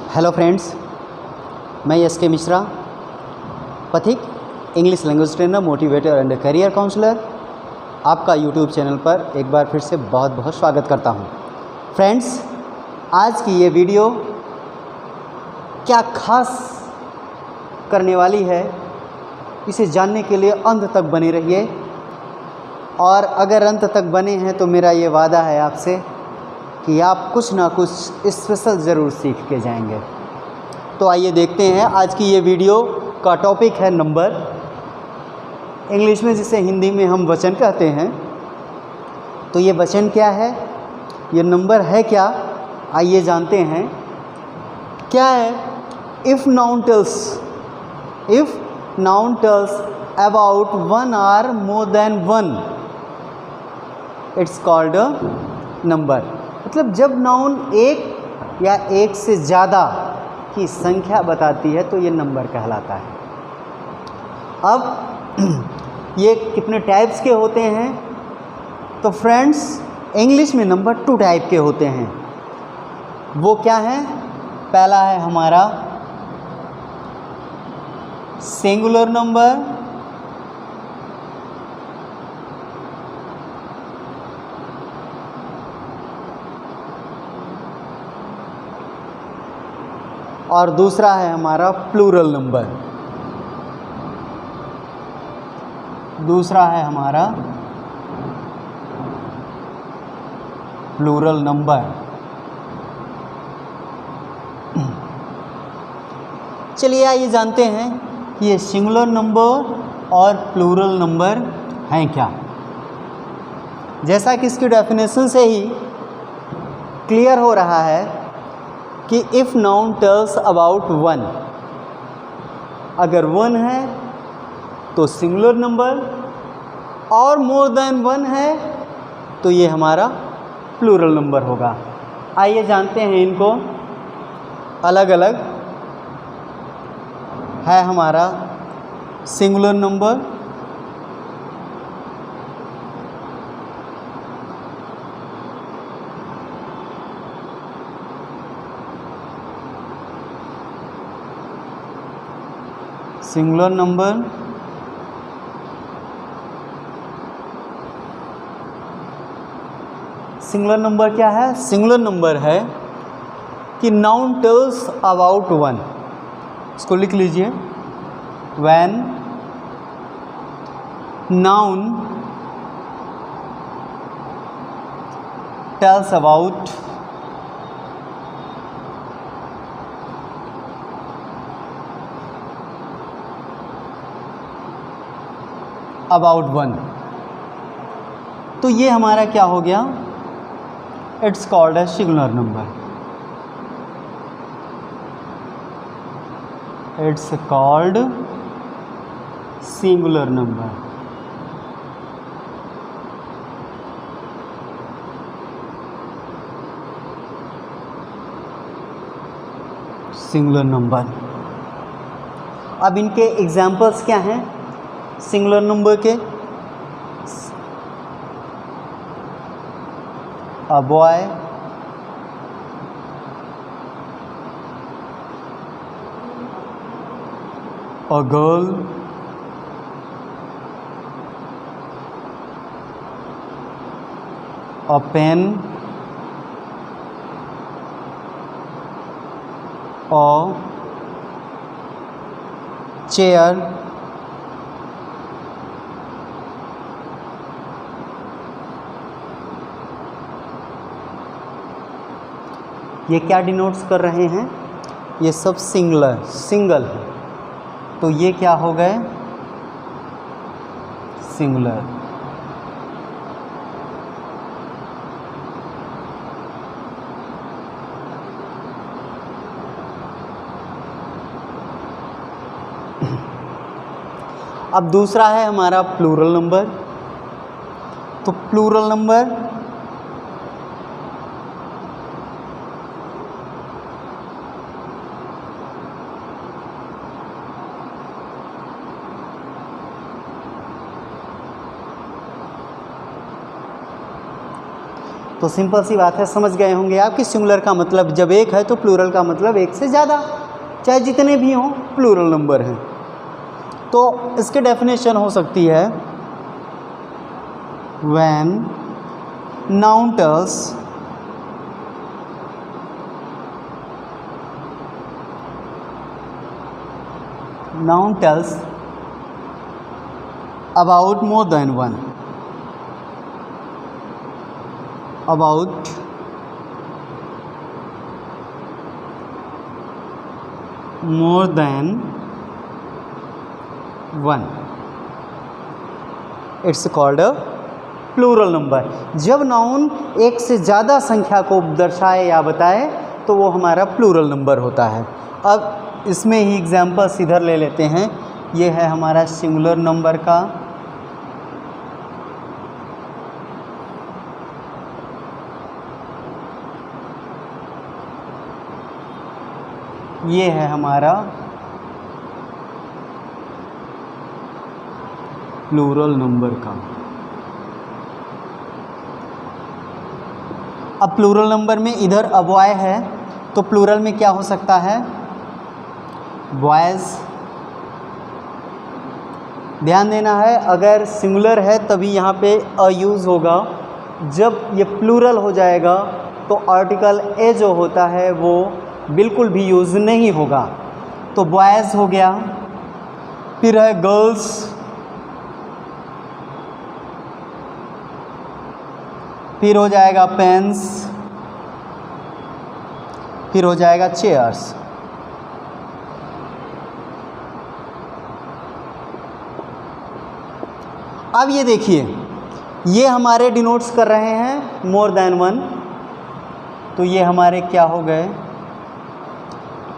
Hello friends, मैं S K. Mishra, Pathik English language trainer, motivator and career counsellor, आपका YouTube channel पर एक बार फिर से बहुत बहुत स्वागत करता हूं। फ्रेंड्स, आज की ये वीडियो क्या खास करने वाली है, इसे जानने के लिए अंत तक बने रहिए। और अगर अंत तक बने हैं तो मेरा ये वादा है आपसे कि आप कुछ ना कुछ स्पेशल ज़रूर सीख के जाएंगे। तो आइए देखते हैं आज की ये वीडियो का टॉपिक है नंबर, इंग्लिश में जिसे हिंदी में हम वचन कहते हैं। तो ये वचन क्या है, ये नंबर है क्या, आइए जानते हैं। क्या है? If noun tells about one or more than one, it's called a number. मतलब जब नाउन एक या एक से ज़्यादा की संख्या बताती है तो ये नंबर कहलाता है। अब ये कितने टाइप्स के होते हैं? तो फ्रेंड्स, इंग्लिश में नंबर 2 टाइप के होते हैं। वो क्या है? पहला है हमारा सिंगुलर नंबर, और दूसरा है हमारा प्लूरल नंबर। चलिए आइए जानते हैं कि ये सिंगुलर नंबर और प्लूरल नंबर हैं क्या। जैसा कि इसकी डेफिनेशन से ही क्लियर हो रहा है कि if noun tells about one, अगर वन है तो सिंगुलर नंबर, और मोर देन वन है तो ये हमारा प्लूरल नंबर होगा। आइए जानते हैं इनको अलग अलग। है हमारा सिंगुलर नंबर, सिंगुलर नंबर क्या है? सिंगुलर नंबर है कि नाउन टेल्स अबाउट वन। इसको लिख लीजिए। When noun tells about one, तो ये हमारा क्या हो गया? It's called a singular number. It's called singular number. Singular number. अब इनके एग्जाम्पल्स क्या हैं सिंगुलर नंबर के? a boy, a girl, a pen, a chair, ये क्या डिनोट्स कर रहे हैं? ये सब सिंगल है, तो ये क्या हो गए? सिंगुलर। अब दूसरा है हमारा प्लूरल नंबर। तो प्लूरल नंबर तो सिंपल सी बात है, समझ गए होंगे आप कि सिंगुलर का मतलब जब एक है तो प्लूरल का मतलब एक से ज़्यादा, चाहे जितने भी हों प्लूरल नंबर हैं। तो इसकी डेफिनेशन हो सकती है when noun tells about more than one, about more than one, it's called a plural number. जब नाउन एक से ज़्यादा संख्या को दर्शाए या बताए तो वो हमारा प्लूरल नंबर होता है। अब इसमें ही एग्जाम्पल्स इधर ले लेते हैं। ये है हमारा सिंगुलर नंबर का, ये है हमारा प्लूरल नंबर का। अब प्लूरल नंबर में इधर अ बॉय है तो प्लूरल में क्या हो सकता है, बॉयज़। ध्यान देना है, अगर सिंगुलर है तभी यहाँ पे अ यूज़ होगा। जब ये प्लूरल हो जाएगा तो आर्टिकल ए जो होता है वो बिल्कुल भी यूज़ नहीं होगा। तो बॉयज़ हो गया, फिर है गर्ल्स, फिर हो जाएगा पेन्स, फिर हो जाएगा चेयर्स। अब ये देखिए, ये हमारे डिनोट्स कर रहे हैं मोर देन वन, तो ये हमारे क्या हो गए,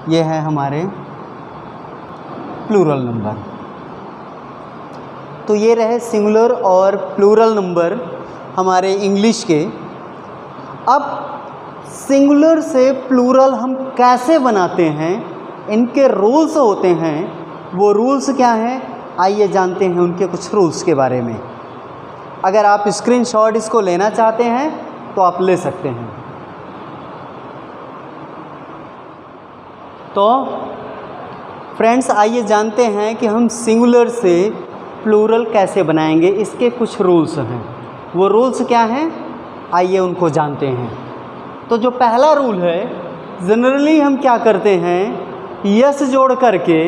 ये है हमारे प्लूरल नंबर। तो ये रहे सिंगुलर और प्लूरल नंबर हमारे इंग्लिश के। अब सिंगुलर से प्लूरल हम कैसे बनाते हैं, इनके रूल्स होते हैं। वो रूल्स क्या हैं, आइए जानते हैं उनके कुछ रूल्स के बारे में। अगर आप स्क्रीनशॉट इसको लेना चाहते हैं तो आप ले सकते हैं। तो फ्रेंड्स, आइए जानते हैं कि हम सिंगुलर से प्लूरल कैसे बनाएंगे। इसके कुछ रूल्स हैं। वो रूल्स क्या हैं, आइए उनको जानते हैं। तो जो पहला रूल है, जनरली हम क्या करते हैं, यस जोड़ करके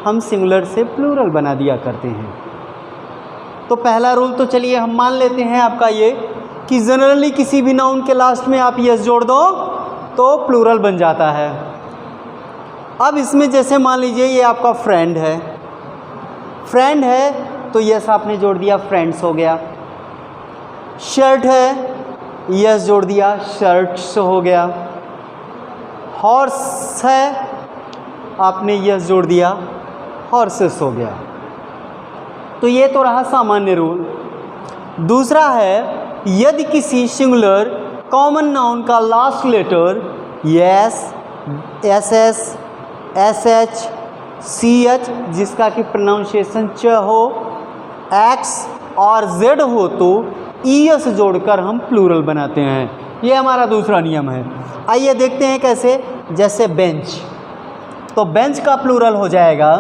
हम सिंगुलर से प्लूरल बना दिया करते हैं। तो पहला रूल तो चलिए हम मान लेते हैं आपका ये कि जनरली किसी भी नाउन के लास्ट में आप यस जोड़ दो तो प्लूरल बन जाता है। अब इसमें जैसे मान लीजिए ये आपका फ्रेंड है, फ्रेंड है तो यस आपने जोड़ दिया, फ्रेंड्स हो गया। शर्ट है, यस जोड़ दिया, शर्ट्स हो गया। हॉर्स है, आपने यस जोड़ दिया, हॉर्सेस हो गया। तो ये तो रहा सामान्य रूल। दूसरा है, यदि किसी सिंगुलर कॉमन नाउन का last letter is, S S, S H, C H जिसका कि प्रोनाउंसिएशन च हो, एक्स और जेड हो तो ईएस जोड़कर हम प्लूरल बनाते हैं। ये हमारा दूसरा नियम है। आइए देखते हैं कैसे। जैसे बेंच, तो बेंच का प्लूरल हो जाएगा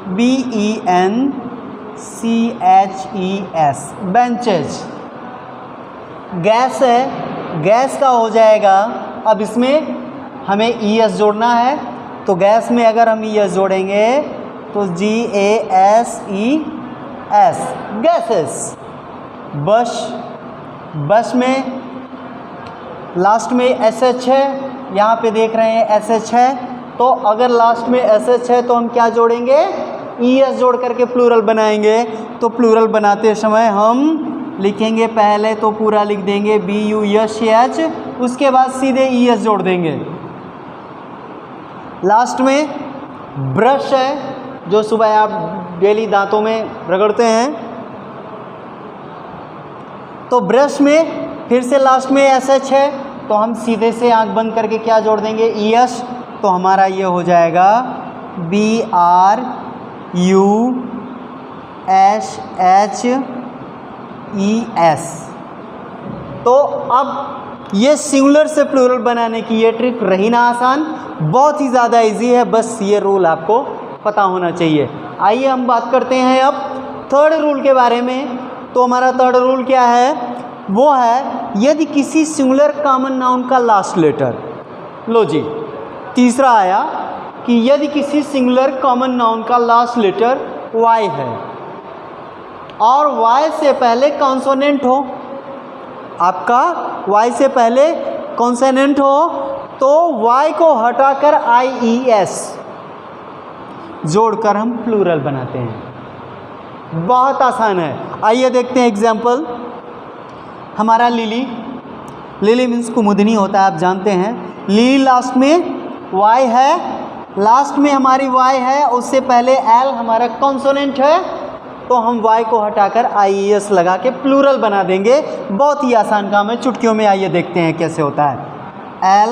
BENCHES, बेंचेज। गैस है, गैस का हो जाएगा, अब इसमें हमें ES जोड़ना है तो गैस में अगर हम ES जोड़ेंगे तो GASES, गैसेस। बश, बश में लास्ट में SH है, यहाँ पे देख रहे हैं SH है, तो अगर लास्ट में SH है तो हम क्या जोड़ेंगे, ES जोड़ करके प्लूरल बनाएंगे। तो प्लूरल बनाते समय हम लिखेंगे, पहले तो पूरा लिख देंगे BUSH, उसके बाद सीधे ES जोड़ देंगे। लास्ट में ब्रश है, जो सुबह आप डेली दांतों में रगड़ते हैं, तो ब्रश में फिर से लास्ट में SH है तो हम सीधे से आंख बंद करके क्या जोड़ देंगे, ES। तो हमारा ये हो जाएगा BRUSHES। तो अब ये सिंगुलर से प्लूरल बनाने की ये ट्रिक रही ना आसान, बहुत ही ज़्यादा इजी है, बस ये रूल आपको पता होना चाहिए। आइए हम बात करते हैं अब थर्ड रूल के बारे में। तो हमारा थर्ड रूल क्या है, वो है यदि किसी सिंगुलर कॉमन नाउन का लास्ट लेटर, लो जी तीसरा आया कि यदि किसी सिंगुलर कॉमन नाउन का लास्ट लेटर वाई है और वाई से पहले कॉन्सोनेंट हो, आपका वाई से पहले कॉन्सोनेंट हो, तो वाई को हटाकर IES जोड़कर हम प्लूरल बनाते हैं। बहुत आसान है, आइए देखते हैं एग्जाम्पल। हमारा लिली, लिली मीन्स कुमुदनी होता है, आप जानते हैं। लिली लास्ट में वाई है, लास्ट में हमारी वाई है, उससे पहले एल हमारा कॉन्सोनेंट है, तो हम वाई को हटाकर IES लगा के प्लूरल बना देंगे। बहुत ही आसान काम है, चुटकियों में आइए देखते हैं कैसे होता है। L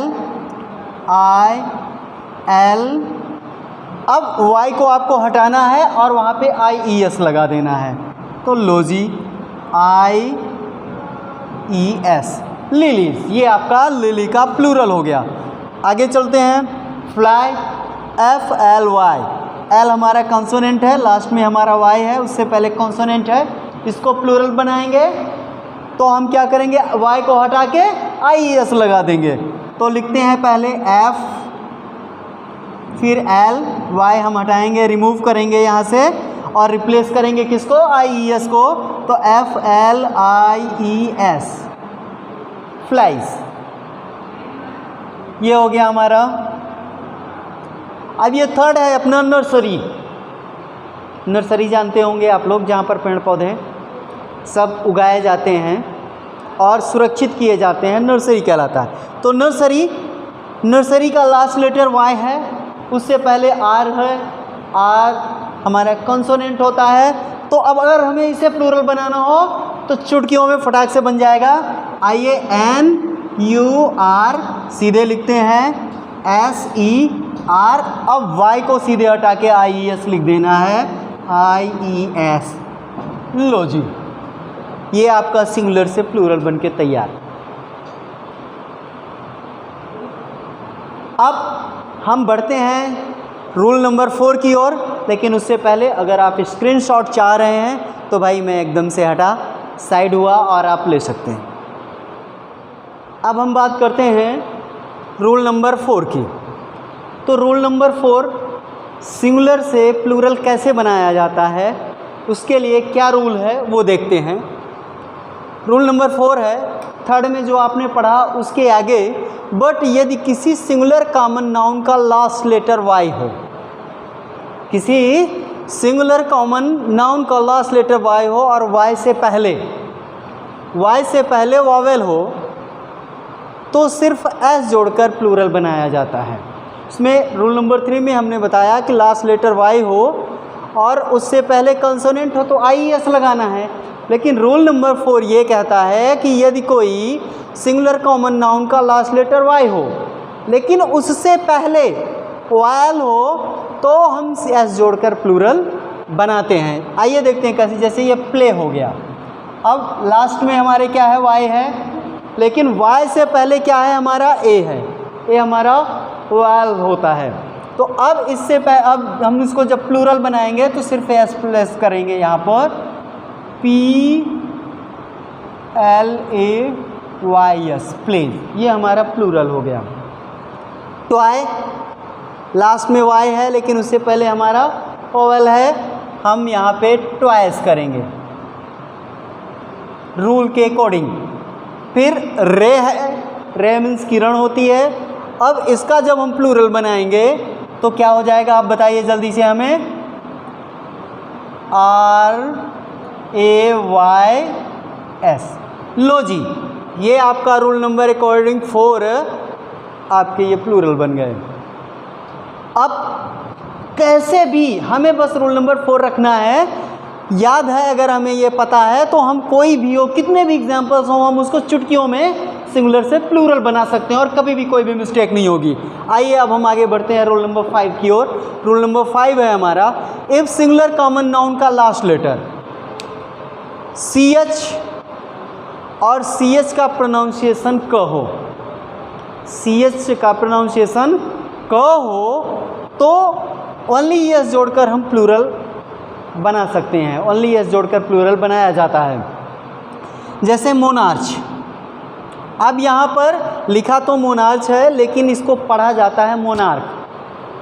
I L, अब वाई को आपको हटाना है और वहाँ पे IES लगा देना है, तो लो जी IES लिलीज, ये आपका लिली का प्लूरल हो गया। आगे चलते हैं। फ्लाई, FLY, एल हमारा कॉन्सोनेंट है, लास्ट में हमारा वाई है, उससे पहले कॉन्सोनेंट है, इसको प्लूरल बनाएंगे तो हम क्या करेंगे, वाई को हटा के IES लगा देंगे। तो लिखते हैं पहले F फिर L, वाई हम हटाएंगे, रिमूव करेंगे यहाँ से और रिप्लेस करेंगे किसको, IES को, तो FLIES फ्लाइज, ये हो गया हमारा। अब ये थर्ड है अपना नर्सरी। नर्सरी जानते होंगे आप लोग, जहाँ पर पेड़ पौधे सब उगाए जाते हैं और सुरक्षित किए जाते हैं, नर्सरी कहलाता है। तो नर्सरी, नर्सरी का लास्ट लेटर वाई है, उससे पहले आर है, आर हमारा कॉन्सोनेंट होता है। तो अब अगर हमें इसे प्लूरल बनाना हो तो चुटकियों में फटाक से बन जाएगा। आइए NUR सीधे लिखते हैं, SER, अब Y को सीधे हटा के IES लिख देना है, IES। लो जी, ये आपका सिंगुलर से प्लूरल बन के तैयार। अब हम बढ़ते हैं रूल नंबर 4 की ओर, लेकिन उससे पहले अगर आप स्क्रीनशॉट चाह रहे हैं तो भाई मैं एकदम से हटा साइड हुआ और आप ले सकते हैं। अब हम बात करते हैं रूल नंबर 4 की। तो रूल नंबर 4, सिंगुलर से प्लूरल कैसे बनाया जाता है, उसके लिए क्या रूल है वो देखते हैं। रूल नंबर 4 है, थर्ड में जो आपने पढ़ा उसके आगे, बट यदि किसी सिंगुलर कॉमन नाउन का लास्ट लेटर वाई हो, किसी सिंगुलर कॉमन नाउन का लास्ट लेटर वाई हो और वाई से पहले वॉवेल हो, तो सिर्फ एस जोड़कर प्लूरल बनाया जाता है। इसमें रूल नंबर 3 में हमने बताया कि लास्ट लेटर वाई हो और उससे पहले कंसोनेंट हो तो IES लगाना है। लेकिन रूल नंबर 4 ये कहता है कि यदि कोई सिंगुलर कॉमन नाउन का लास्ट लेटर वाई हो लेकिन उससे पहले वायल हो तो हम एस जोड़कर प्लूरल बनाते हैं। आइए देखते हैं कैसे। जैसे ये प्ले हो गया, अब लास्ट में हमारे क्या है, वाई है, लेकिन वाई से पहले क्या है हमारा, ए है, ए हमारा वायल होता है। तो अब इससे अब हम इसको जब प्लूरल बनाएंगे तो सिर्फ एस प्लस करेंगे यहाँ पर, PLAYS प्लेज, ये हमारा प्लूरल हो गया। ट्वाई, लास्ट में वाई है लेकिन उससे पहले हमारा ओवल है, हम यहाँ पे ट्वाइस करेंगे रूल के अकॉर्डिंग। फिर रे है, रे मीन्स किरण होती है। अब इसका जब हम प्लूरल बनाएंगे तो क्या हो जाएगा, आप बताइए जल्दी से हमें, RAYS। लो जी, ये आपका रूल नंबर अकॉर्डिंग 4 आपके ये प्लूरल बन गए। अब कैसे भी हमें बस रूल नंबर 4 रखना है, याद है, अगर हमें ये पता है तो हम कोई भी हो, कितने भी एग्जाम्पल्स हो, हम उसको चुटकियों में सिंगुलर से प्लूरल बना सकते हैं और कभी भी कोई भी मिस्टेक नहीं होगी। आइए अब हम आगे बढ़ते हैं रूल नंबर 5 की ओर। रूल नंबर 5 है हमारा, इफ सिंगुलर कॉमन नाउन का लास्ट लेटर CH और CH का प्रोनाउंसिएशन क हो, CH का प्रोनाउंसिएशन क हो तो ओनली ES जोड़कर हम प्लूरल बना सकते हैं, ओनली ES जोड़कर प्लूरल बनाया जाता है। जैसे मोनार्च, अब यहाँ पर लिखा तो मोनार्च है लेकिन इसको पढ़ा जाता है मोनार्क,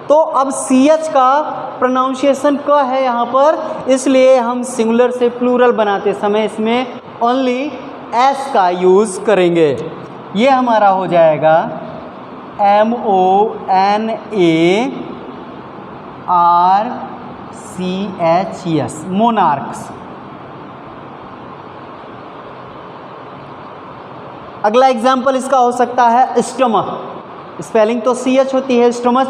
तो अब CH का प्रोनाउंसिएशन क है यहाँ पर, इसलिए हम सिंगुलर से प्लूरल बनाते समय इसमें ओनली S का यूज़ करेंगे। ये हमारा हो जाएगा MONARCHS, मोनार्क्स। अगला एग्जाम्पल इसका हो सकता है स्टमक, स्पेलिंग तो CH होती है स्टमच,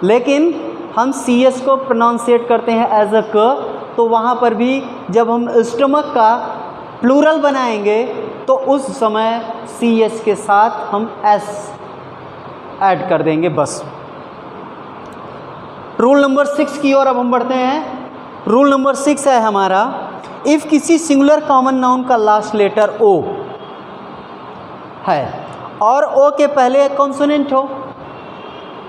लेकिन हम CH को प्रोनाउंसिएट करते हैं एज अ क, तो वहाँ पर भी जब हम स्टमक का प्लूरल बनाएंगे तो उस समय CH के साथ हम S ऐड कर देंगे बस। रूल नंबर 6 की ओर अब हम बढ़ते हैं। रूल नंबर 6 है हमारा, इफ़ किसी सिंगुलर कॉमन नाउन का लास्ट लेटर O है और O के पहले एक कॉन्सोनेंट हो,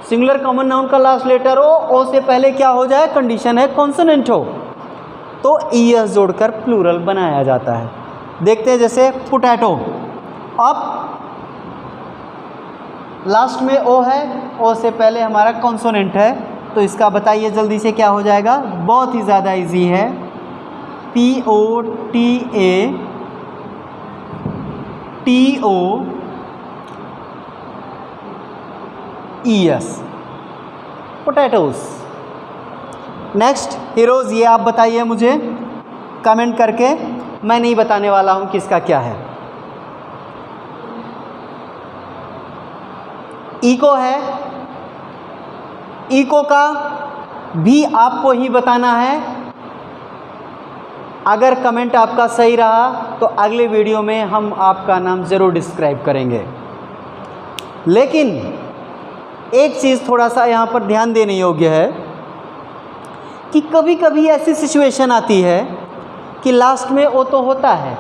सिंगुलर कॉमन नाउन का लास्ट लेटर O से पहले क्या हो जाए, कंडीशन है कॉन्सोनेंट हो, तो ES जोड़कर प्लूरल बनाया जाता है। देखते हैं जैसे पोटैटो, अब लास्ट में O है, O से पहले हमारा कॉन्सोनेंट है, तो इसका बताइए जल्दी से क्या हो जाएगा, बहुत ही ज़्यादा इजी है, POTATOES, पोटैटोस। नेक्स्ट हीरोज़, ये आप बताइए मुझे कमेंट करके, मैं नहीं बताने वाला हूँ किसका क्या है। इको है, इको का भी आपको ही बताना है। अगर कमेंट आपका सही रहा तो अगले वीडियो में हम आपका नाम ज़रूर डिस्क्राइब करेंगे। लेकिन एक चीज़ थोड़ा सा यहाँ पर ध्यान देने योग्य है कि कभी कभी ऐसी सिचुएशन आती है कि लास्ट में O तो होता है,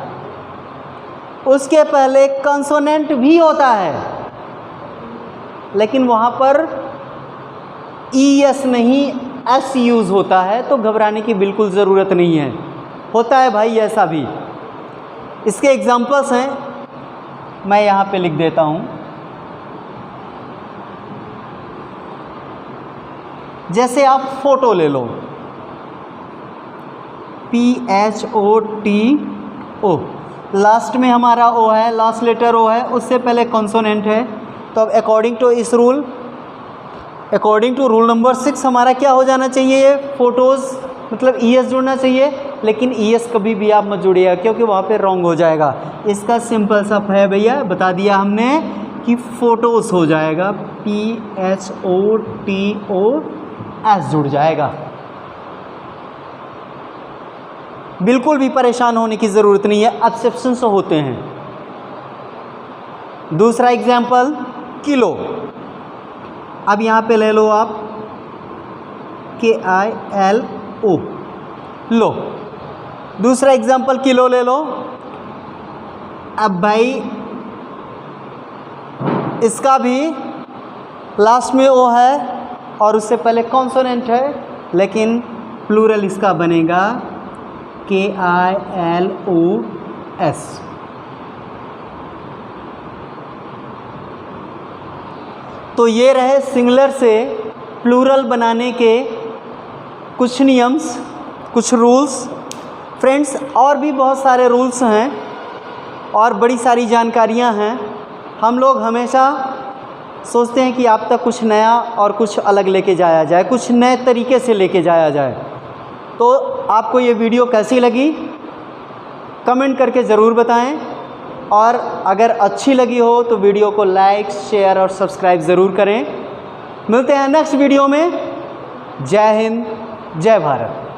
उसके पहले कंसोनेंट भी होता है, लेकिन वहाँ पर ES नहीं S यूज़ होता है, तो घबराने की बिल्कुल ज़रूरत नहीं है, होता है भाई ऐसा भी। इसके एग्जाम्पल्स हैं, मैं यहाँ पे लिख देता हूँ। जैसे आप फ़ोटो ले लो, PHOTO, लास्ट में हमारा O है, लास्ट लेटर O है, उससे पहले कॉन्सोनेंट है, तो अब अकॉर्डिंग टू इस rule, according to rule number 6 हमारा क्या हो जाना चाहिए, ये फ़ोटोज़ मतलब ES जुड़ना चाहिए, लेकिन ES कभी भी आप मत जोड़िएगा क्योंकि वहाँ पे रॉन्ग हो जाएगा। इसका सिंपल सा है भैया, बता दिया हमने कि फ़ोटोज़ हो जाएगा, PHOTOS जुड़ जाएगा। बिल्कुल भी परेशान होने की ज़रूरत नहीं है, एक्सेप्शंस होते हैं। दूसरा एग्जाम्पल किलो, अब यहाँ पे ले लो आप KILO, लो। दूसरा एग्जाम्पल किलो ले लो। अब भाई इसका भी लास्ट में O है और उससे पहले कॉन्सोनेंट है, लेकिन प्लूरल इसका बनेगा KILOS। तो ये रहे सिंगुलर से प्लूरल बनाने के कुछ नियम्स, कुछ रूल्स। फ्रेंड्स, और भी बहुत सारे रूल्स हैं और बड़ी सारी जानकारियां हैं। हम लोग हमेशा सोचते हैं कि आप तक कुछ नया और कुछ अलग लेके जाया जाए, कुछ नए तरीके से लेके जाया जाए। तो आपको ये वीडियो कैसी लगी कमेंट करके ज़रूर बताएं, और अगर अच्छी लगी हो तो वीडियो को लाइक, शेयर और सब्सक्राइब ज़रूर करें। मिलते हैं नेक्स्ट वीडियो में। जय हिंद, जय भारत।